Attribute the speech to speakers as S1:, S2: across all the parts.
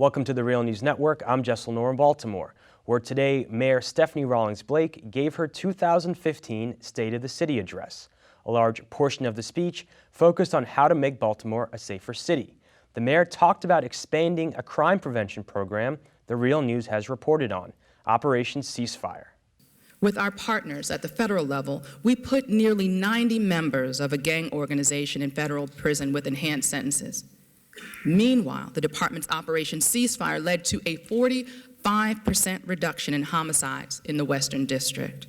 S1: Welcome to the Real News Network. I'm Jess Lenore in Baltimore, where today Mayor Stephanie Rawlings-Blake gave her 2015 State of the City address. A large portion of the speech focused on how to make Baltimore a safer city. The mayor talked about expanding a crime prevention program the Real News has reported on, Operation Ceasefire.
S2: With our partners at the federal level, we put nearly 90 members of a gang organization in federal prison with enhanced sentences. Meanwhile, the department's Operation Ceasefire led to a 45% reduction in homicides in the Western District.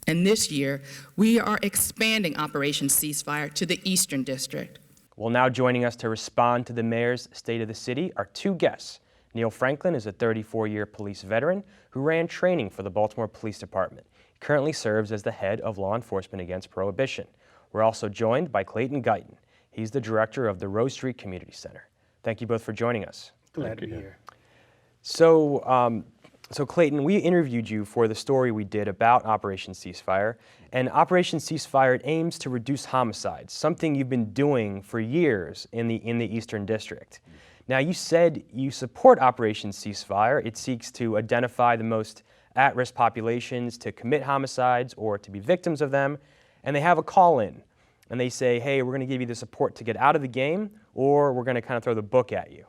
S2: And this year, we are expanding Operation Ceasefire to the Eastern District.
S1: Well, now joining us to respond to the mayor's State of the City are two guests. Neill Franklin is a 34-year police veteran who ran training for the Baltimore Police Department. He currently serves as the head of law enforcement against prohibition. We're also joined by Clayton Guyton. He's the director of the Rose Street Community Center. Thank you both for joining us.
S3: Glad to be here.
S1: So Clayton, we interviewed you for the story we did about Operation Ceasefire. And Operation Ceasefire aims to reduce homicides, something you've been doing for years in the Eastern District. Now, you said you support Operation Ceasefire. It seeks to identify the most at-risk populations to commit homicides or to be victims of them. And they have a call-in. And they say, hey, we're going to give you the support to get out of the game, or we're going to kind of throw the book at you.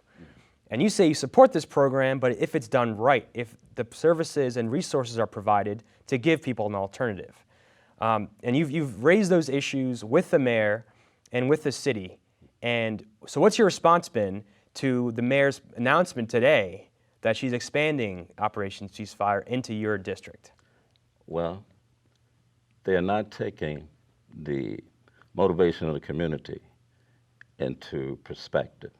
S1: And you say you support this program, but if it's done right, if the services and resources are provided to give people an alternative. And you've raised those issues with the mayor and with the city. And so what's your response been to the mayor's announcement today that she's expanding Operation Ceasefire into your district?
S3: Well, they are not taking the motivation of the community into perspective.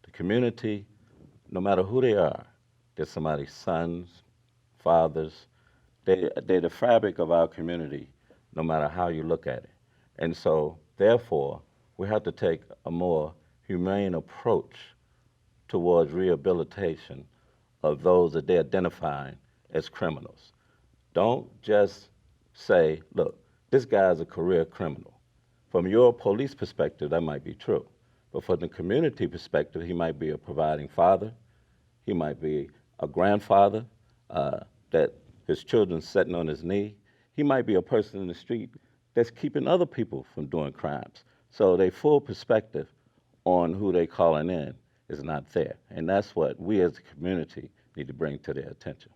S3: The community, no matter who they are, they're somebody's sons, fathers, they're the fabric of our community, no matter how you look at it. And so, therefore, we have to take a more humane approach towards rehabilitation of those that they identify as criminals. Don't just say, look, this guy's a career criminal. From your police perspective, that might be true. But from the community perspective, he might be a providing father. He might be a grandfather that his children's sitting on his knee. He might be a person in the street that's keeping other people from doing crimes. So their full perspective on who they calling in is not there. And that's what we as a community need to bring to their attention.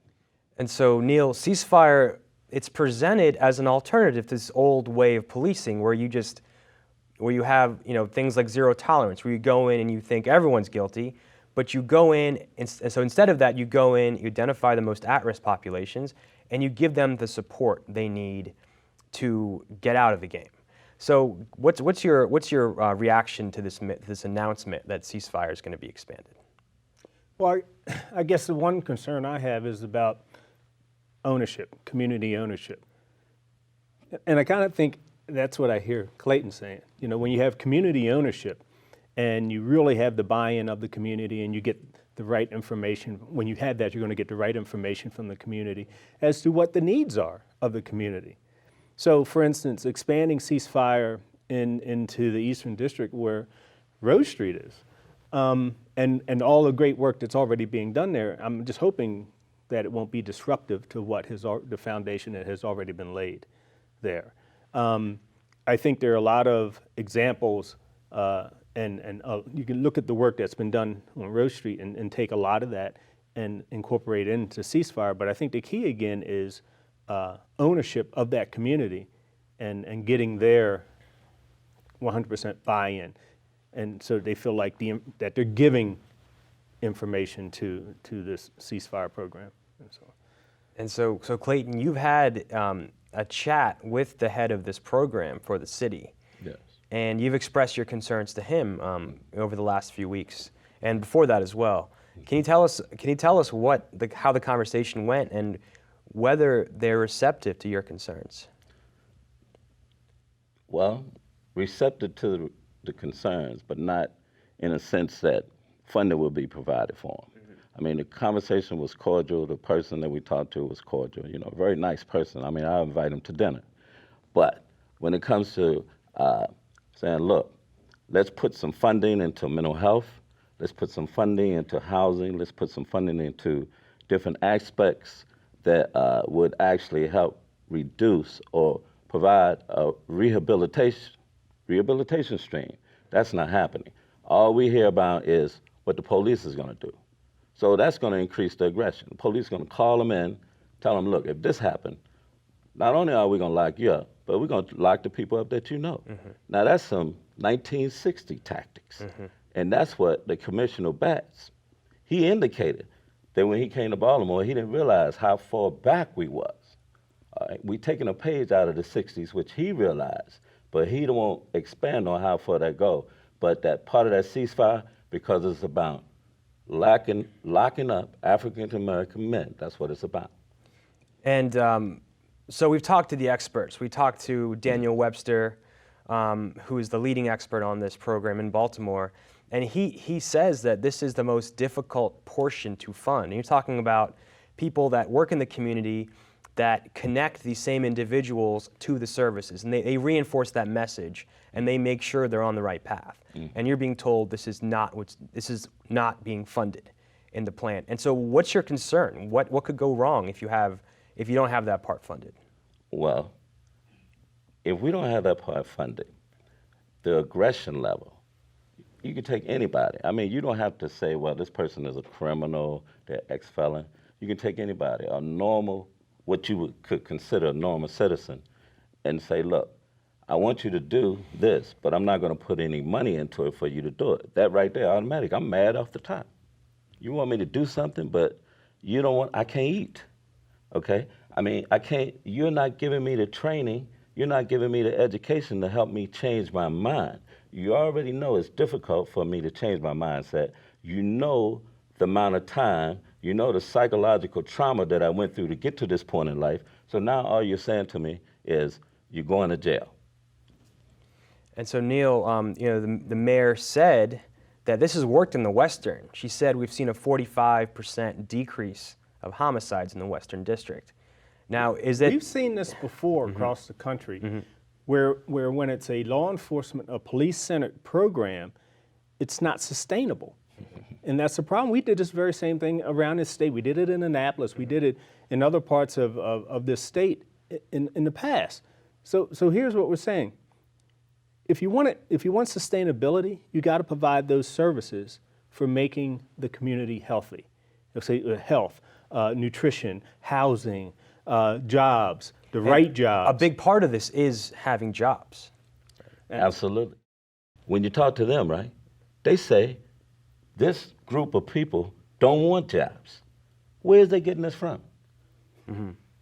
S1: And so, Neill, ceasefire, it's presented as an alternative to this old way of policing where you have, things like zero tolerance, where you go in and you think everyone's guilty, but you go in, and so instead of that, you go in, you identify the most at-risk populations, and you give them the support they need to get out of the game. So what's your reaction to this announcement that ceasefire is going to be expanded?
S4: Well, I guess the one concern I have is about ownership, community ownership. And I kind of think that's what I hear Clayton saying. When you have community ownership and you really have the buy-in of the community and you get the right information, when you have that, you're going to get the right information from the community as to what the needs are of the community. So, for instance, expanding ceasefire into the Eastern District where Rose Street is, and all the great work that's already being done there, I'm just hoping that it won't be disruptive to what the foundation that has already been laid there. I think there are a lot of examples, and you can look at the work that's been done on Rose Street and take a lot of that and incorporate it into ceasefire. But I think the key again is ownership of that community and getting their 100% buy-in, and so they feel like that they're giving information to this ceasefire program.
S1: And so Clayton, you've had a chat with the head of this program for the city.
S3: Yes.
S1: And you've expressed your concerns to him over the last few weeks, and before that as well. Can you tell us how the conversation went and whether they're receptive to your concerns?
S3: Well, receptive to the concerns, but not in a sense that funding will be provided for them. I mean, the conversation was cordial. The person that we talked to was cordial. A very nice person. I mean, I invite him to dinner. But when it comes to saying, look, let's put some funding into mental health, Let's put some funding into housing. Let's put some funding into different aspects that would actually help reduce or provide a rehabilitation stream. That's not happening. All we hear about is what the police is going to do. So that's going to increase the aggression. The police are going to call them in, tell them, look, if this happened, not only are we going to lock you up, but we're going to lock the people up that you know. Now that's some 1960 tactics. And that's what the Commissioner Batts, he indicated that when he came to Baltimore, he didn't realize how far back we was. We taking a page out of the 60s, which he realized, but he won't expand on how far that go. But that part of that ceasefire, because it's about locking up African-American men. That's what it's about.
S1: And so we've talked to the experts. We talked to Daniel Webster, who is the leading expert on this program in Baltimore. And he says that this is the most difficult portion to fund. And you're talking about people that work in the community that connect these same individuals to the services. And they reinforce that message, and they make sure they're on the right path. And you're being told this is not being funded in the plan. And so what's your concern? What could go wrong if you don't have that part funded?
S3: Well, if we don't have that part funded, the aggression level, you can take anybody. I mean, you don't have to say, well, this person is a criminal, they're ex-felon. You can take anybody, a normal, what you could consider a normal citizen, and say, look, I want you to do this, but I'm not going to put any money into it for you to do it. That right there, automatic. I'm mad off the top. You want me to do something, but you don't want, I can't eat, okay? I mean, I can't, you're not giving me the training, you're not giving me the education to help me change my mind. You already know it's difficult for me to change my mindset. You know the amount of time, you know the psychological trauma that I went through to get to this point in life. So now all you're saying to me is you're going to jail.
S1: And so Neill, the mayor said that this has worked in the Western. She said we've seen a 45% decrease of homicides in the Western District. Now,
S4: We've seen this before across the country, where when it's a law enforcement, a police-centered program, it's not sustainable. And that's the problem. We did this very same thing around this state. We did it in Annapolis. We did it in other parts of this state in the past. So here's what we're saying. If you want sustainability, you got to provide those services for making the community healthy. Let's say health, nutrition, housing, jobs, the right jobs.
S1: A big part of this is having jobs.
S3: Absolutely. When you talk to them, right, they say this group of people don't want jobs. Where's they getting this from?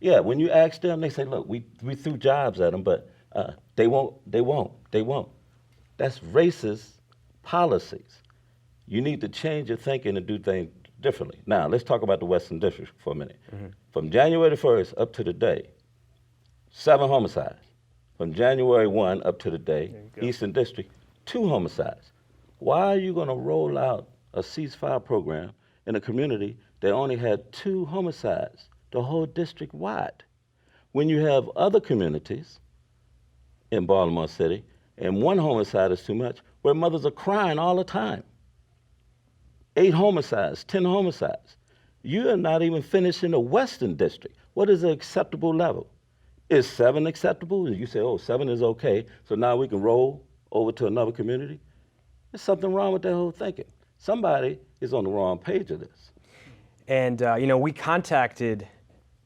S3: Yeah, when you ask them, they say, look, we threw jobs at them, but they won't. That's racist policies. You need to change your thinking and do things differently. Now, let's talk about the Western District for a minute. From January 1st up to today, 7 homicides. From January 1 up to today, Eastern District, 2 homicides. Why are you going to roll out a ceasefire program in a community that only had 2 homicides, the whole district wide? When you have other communities in Baltimore City, and 1 homicide is too much, where mothers are crying all the time. 8 homicides, 10 homicides. You are not even finished in the Western District. What is the acceptable level? Is 7 acceptable? You say, oh, 7 is okay, so now we can roll over to another community? There's something wrong with that whole thinking. Somebody is on the wrong page of this.
S1: And we contacted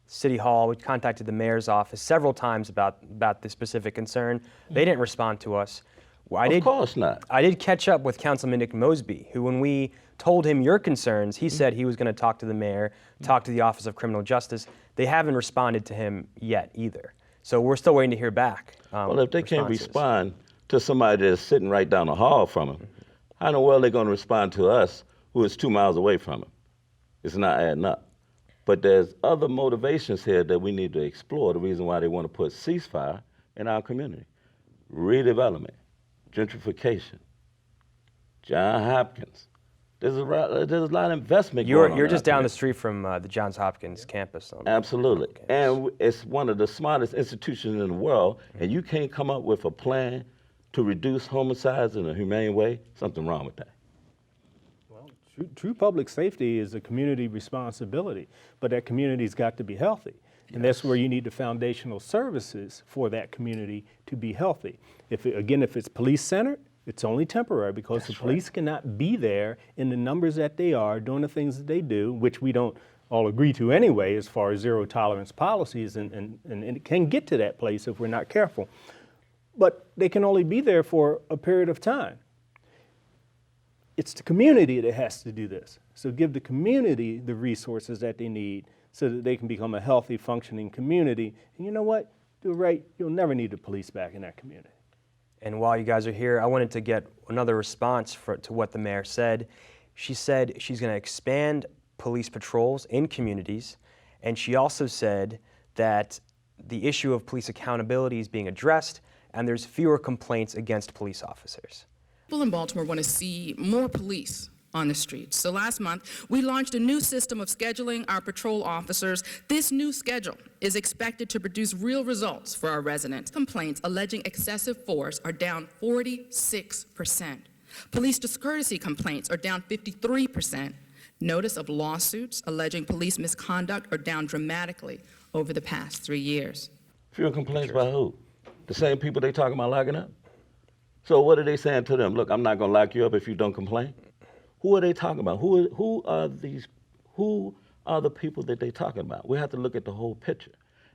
S1: City Hall, we contacted the mayor's office several times about this specific concern. They didn't respond to us.
S3: Of course not.
S1: I did catch up with Councilman Nick Mosby, who when we told him your concerns, he said he was going to talk to the mayor, talk to the Office of Criminal Justice. They haven't responded to him yet either. So we're still waiting to hear back.
S3: Well, if they can't respond to somebody that's sitting right down the hall from him, how in the world are they going to respond to us who is 2 miles away from him? It's not adding up. But there's other motivations here that we need to explore, the reason why they want to put ceasefire in our community. Redevelopment, gentrification, Johns Hopkins. There's a lot of investment going on.
S1: You're just down the street from the Johns Hopkins campus.
S3: Absolutely. And it's one of the smartest institutions in the world, and you can't come up with a plan to reduce homicides in a humane way. Something wrong with that.
S4: Well, True public safety is a community responsibility, but that community's got to be healthy. And that's where you need the foundational services for that community to be healthy. If it's police-centered, it's only temporary because the police cannot be there in the numbers that they are, doing the things that they do, which we don't all agree to anyway as far as zero tolerance policies, and it can get to that place if we're not careful. But they can only be there for a period of time. It's the community that has to do this. So give the community the resources that they need so that they can become a healthy, functioning community. And you know what? Do it right, you'll never need the police back in that community.
S1: And while you guys are here, I wanted to get another response to what the mayor said. She said she's going to expand police patrols in communities, and she also said that the issue of police accountability is being addressed and there's fewer complaints against police officers.
S2: People in Baltimore want to see more police on the streets. So last month, we launched a new system of scheduling our patrol officers. This new schedule is expected to produce real results for our residents. Complaints alleging excessive force are down 46%. Police discourtesy complaints are down 53%. Notice of lawsuits alleging police misconduct are down dramatically over the past 3 years.
S3: Fewer complaints by who? The same people they talking about locking up? So what are they saying to them? Look, I'm not going to lock you up if you don't complain. Who are they talking about? Who are the people that they talking about? We have to look at the whole picture.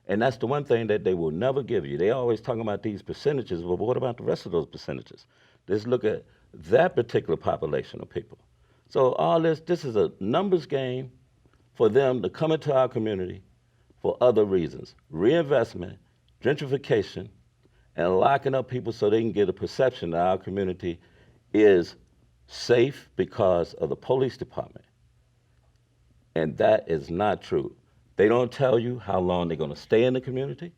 S3: And that's the one thing that they will never give you. They always talking about these percentages, but what about the rest of those percentages? Let's look at that particular population of people. So all this is a numbers game for them to come into our community for other reasons. Reinvestment, gentrification, and locking up people so they can get a perception that our community is safe because of the police department. And that is not true. They don't tell you how long they're going to stay in the community.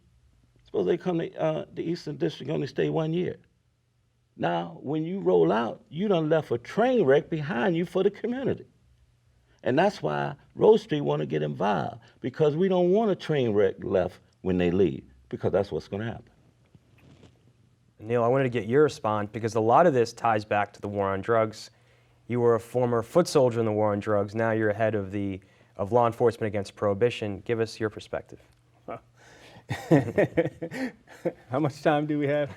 S3: Suppose they come to the Eastern District, only stay 1 year. Now, when you roll out, you done left a train wreck behind you for the community. And that's why Rose Street want to get involved, because we don't want a train wreck left when they leave, because that's what's going to happen.
S1: Neill, I wanted to get your response because a lot of this ties back to the war on drugs. You were a former foot soldier in the war on drugs. Now you're head of law enforcement against prohibition. Give us your perspective.
S4: How much time do we have?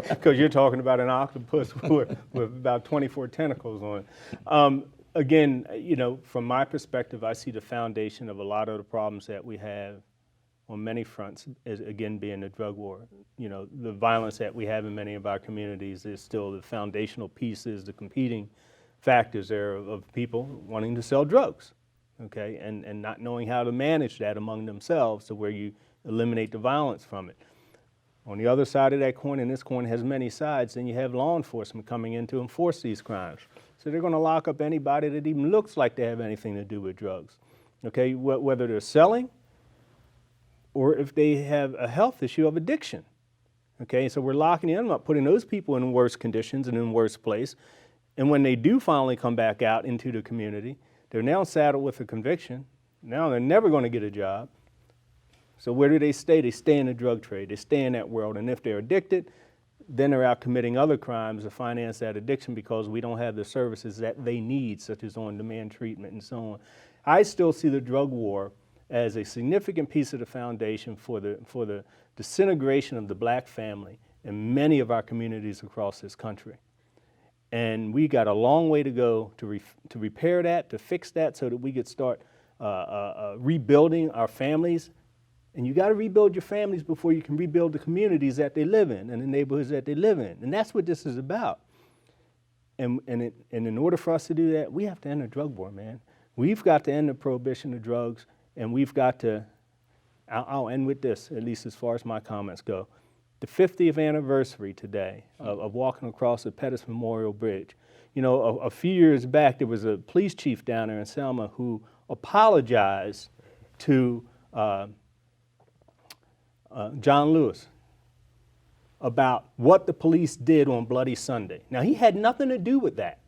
S4: Because you're talking about an octopus with about 24 tentacles on it. Again, you know, from my perspective, I see the foundation of a lot of the problems that we have on many fronts is, again, being the drug war. You know, the violence that we have in many of our communities is still the foundational pieces, the competing factors there of people wanting to sell drugs, okay, and not knowing how to manage that among themselves to where you eliminate the violence from it. On the other side of that coin, and this coin has many sides, then you have law enforcement coming in to enforce these crimes. So they're going to lock up anybody that even looks like they have anything to do with drugs, okay, whether they're selling or if they have a health issue of addiction, okay? So we're locking them up, putting those people in worse conditions and in worse place. And when they do finally come back out into the community, they're now saddled with a conviction. Now they're never going to get a job. So where do they stay? They stay in the drug trade. They stay in that world. And if they're addicted, then they're out committing other crimes to finance that addiction because we don't have the services that they need, such as on-demand treatment and so on. I still see the drug war as a significant piece of the foundation for the disintegration of the black family in many of our communities across this country. And we got a long way to go to repair that, to fix that, so that we could start rebuilding our families. And you got to rebuild your families before you can rebuild the communities that they live in and the neighborhoods that they live in. And that's what this is about. And in order for us to do that, we have to end the drug war, man. We've got to end the prohibition of drugs, and we've got to, I'll end with this, at least as far as my comments go. The 50th anniversary today of walking across the Pettus Memorial Bridge. You know, a few years back, there was a police chief down there in Selma who apologized to John Lewis about what the police did on Bloody Sunday. Now, he had nothing to do with that,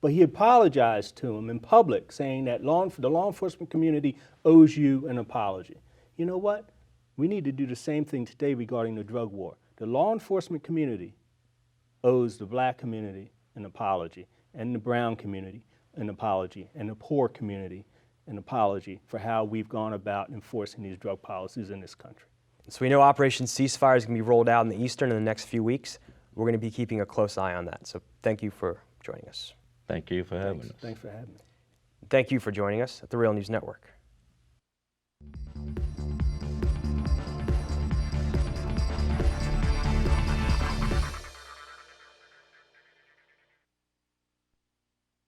S4: but he apologized to him in public, saying that the law enforcement community owes you an apology. You know what? We need to do the same thing today regarding the drug war. The law enforcement community owes the black community an apology, and the brown community. an apology, and the poor community an apology for how we've gone about enforcing these drug policies in this country.
S1: So we know Operation Ceasefire is going to be rolled out in the Eastern in the next few weeks. We're going to be keeping a close eye on that. So thank you for joining us.
S3: Thank you for having us.
S4: Thanks for having me.
S1: Thank you for joining us at the Real News Network.